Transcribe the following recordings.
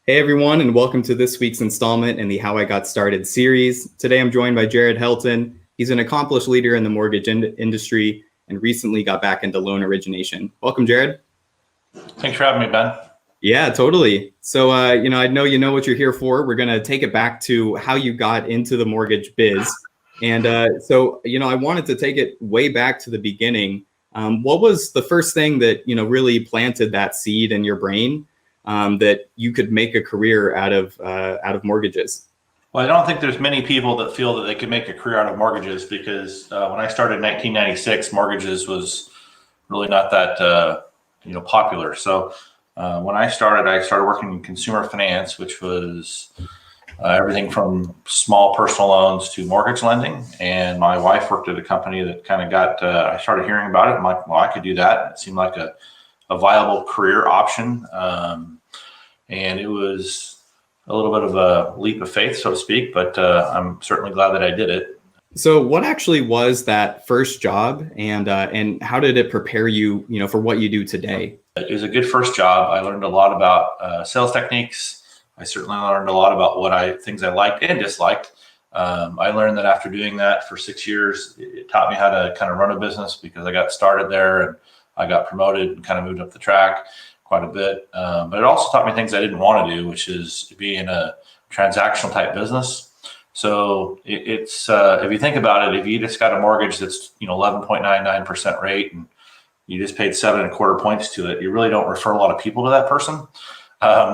Hey everyone, and welcome to this week's installment in the How I Got Started series. Today I'm joined by Jered Helton. He's an accomplished leader in the mortgage industry and recently got back into loan origination. Welcome, Jered. Thanks for having me, Ben. Yeah, totally. So, I know you know what you're here for. We're going to take it back to how you got into the mortgage biz. And I wanted to take it way back to the beginning. What was the first thing that, really planted that seed in your brain that you could make a career out of mortgages? Well, I don't think there's many people that feel that they could make a career out of mortgages because when I started in 1996, mortgages was really not that popular. So when I started working in consumer finance, which was everything from small personal loans to mortgage lending. And my wife worked at a company that kind of I started hearing about it. I'm like, well, I could do that. It seemed like a viable career option. And it was a little bit of a leap of faith, so to speak, but I'm certainly glad that I did it. So what actually was that first job, and how did it prepare you, for what you do today? It was a good first job. I learned a lot about sales techniques. I certainly learned a lot about things I liked and disliked. I learned that after doing that for 6 years, it taught me how to kind of run a business because I got started there and I got promoted and kind of moved up the track quite a bit. But it also taught me things I didn't want to do, which is to be in a transactional type business. So it's if you think about it, if you just got a mortgage that's 11.99% rate and you just paid 7.25 points to it, you really don't refer a lot of people to that person.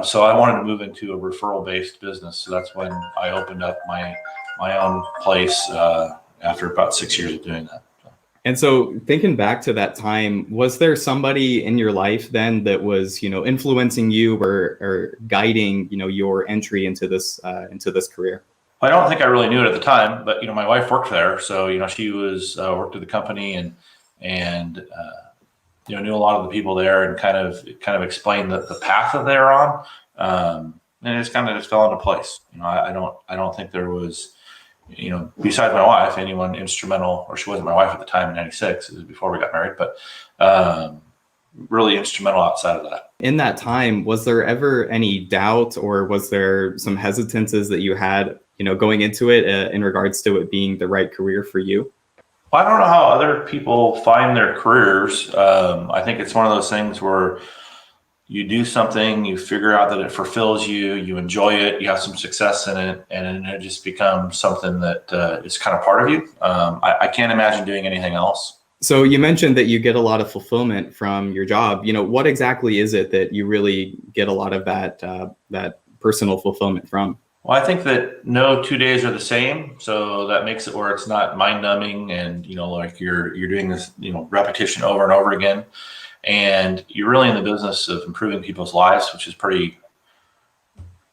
So I wanted to move into a referral based business. So that's when I opened up my own place after about 6 years of doing that. And so thinking back to that time, was there somebody in your life then that was, influencing you or guiding, your entry into this career? I don't think I really knew it at the time, but my wife worked there, so she was worked at the company and knew a lot of the people there and kind of explained the path that they're on, and it just kind of just fell into place. I don't think there was, besides my wife, anyone instrumental, or she wasn't my wife at the time in '96. It was before we got married, but really instrumental outside of that. In that time, was there ever any doubt or was there some hesitances that you had, going into it in regards to it being the right career for you? Well, I don't know how other people find their careers. I think it's one of those things where you do something, you figure out that it fulfills you, you enjoy it, you have some success in it, and then it just becomes something that is kind of part of you. I can't imagine doing anything else. So you mentioned that you get a lot of fulfillment from your job. What exactly is it that you really get a lot of that personal fulfillment from? Well, I think that no 2 days are the same, so that makes it where it's not mind-numbing, and like you're doing this repetition over and over again, and you're really in the business of improving people's lives, which is pretty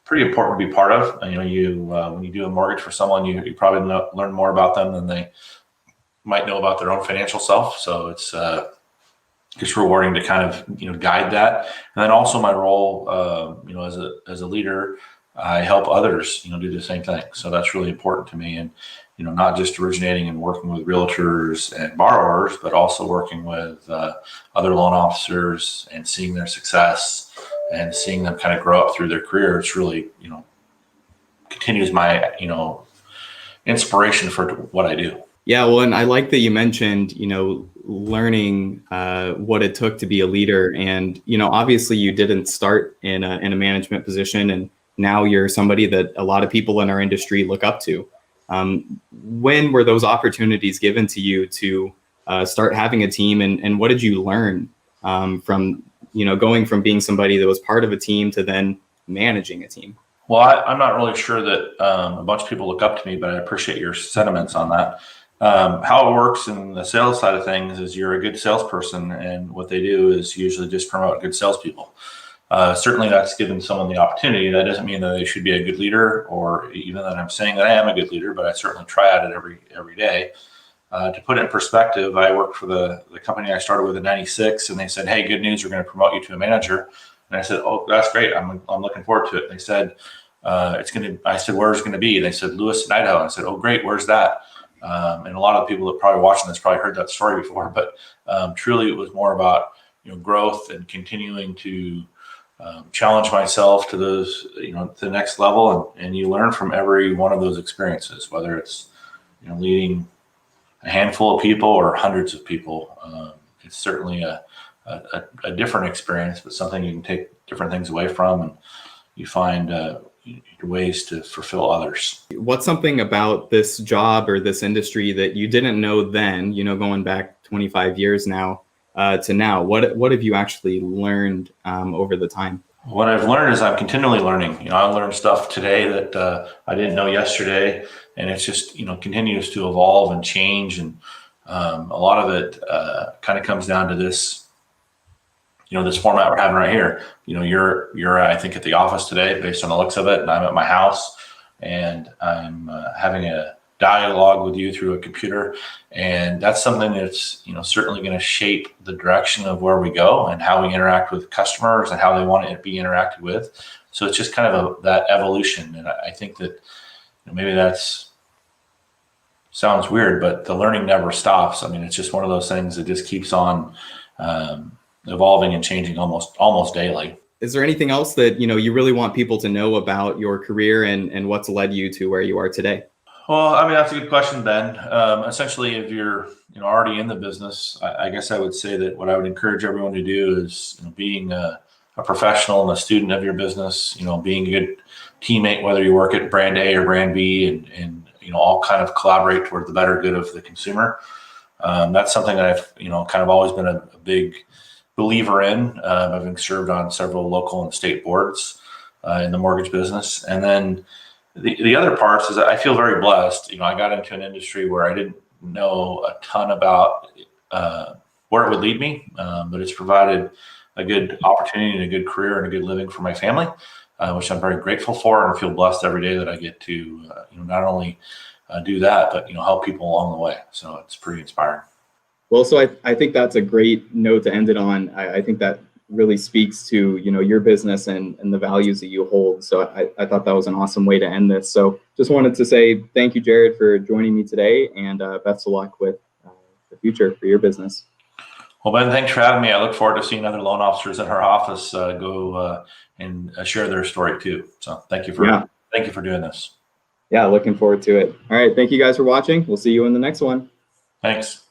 important to be part of. And, when you do a mortgage for someone, you probably learn more about them than they might know about their own financial self. So it's rewarding to kind of guide that. And then also my role, as a leader, I help others, do the same thing. So that's really important to me. And, not just originating and working with realtors and borrowers, but also working with other loan officers and seeing their success and seeing them kind of grow up through their career. It's really, continues my, inspiration for what I do. Yeah, well, and I like that you mentioned, learning what it took to be a leader. And, obviously you didn't start in a management position, and now you're somebody that a lot of people in our industry look up to. When were those opportunities given to you to start having a team, and what did you learn from, going from being somebody that was part of a team to then managing a team? Well, I'm not really sure that a bunch of people look up to me, but I appreciate your sentiments on that. How it works in the sales side of things is you're a good salesperson, and what they do is usually just promote good salespeople. Certainly that's given someone the opportunity. That doesn't mean that they should be a good leader, or even that I'm saying that I am a good leader, but I certainly try at it every day. To put it in perspective, I worked for the company I started with in '96, and they said, "Hey, good news, we're going to promote you to a manager." And I said, "Oh, that's great. I'm looking forward to it." And they said, I said, "Where's it going to be?" And they said, "Lewis in Idaho." And I said, "Oh, great. Where's that?" And a lot of the people that are probably watching this probably heard that story before, but truly it was more about growth and continuing to challenge myself to those, to the next level, and you learn from every one of those experiences, whether it's, leading a handful of people or hundreds of people. It's certainly a different experience, but something you can take different things away from, and you find ways to fulfill others. What's something about this job or this industry that you didn't know then, going back 25 years now to now? What have you actually learned over the time? What I've learned is I'm continually learning. I learned stuff today that I didn't know yesterday, and it's just continues to evolve and change. And a lot of it kind of comes down to this, this format we're having right here. You're I think at the office today, based on the looks of it, and I'm at my house, and I'm having a dialogue with you through a computer, and that's something that's certainly going to shape the direction of where we go and how we interact with customers and how they want it to be interacted with. So it's just kind of that evolution, and I think that maybe that's sounds weird, but the learning never stops. I mean, it's just one of those things that just keeps on evolving and changing almost daily. Is there anything else that you really want people to know about your career and what's led you to where you are today? Well, I mean, that's a good question, Ben. Essentially, if you're already in the business, I guess I would say that what I would encourage everyone to do is being a professional and a student of your business, being a good teammate, whether you work at brand A or brand B, and all kind of collaborate toward the better good of the consumer. That's something that I've kind of always been a big believer in, having served on several local and state boards in the mortgage business. And then the other parts is that I feel very blessed. I got into an industry where I didn't know a ton about where it would lead me, but it's provided a good opportunity and a good career and a good living for my family, which I'm very grateful for, and I feel blessed every day that I get to not only do that, but help people along the way. So it's pretty inspiring. Well, so I think that's a great note to end it on. I think that really speaks to your business and the values that you hold. So I thought that was an awesome way to end this. So just wanted to say thank you, Jered, for joining me today, and best of luck with the future for your business. Well, Ben, thanks for having me. I look forward to seeing other loan officers in our office go and share their story too. So thank you for doing this. Yeah, looking forward to it. All right, thank you guys for watching. We'll see you in the next one. Thanks.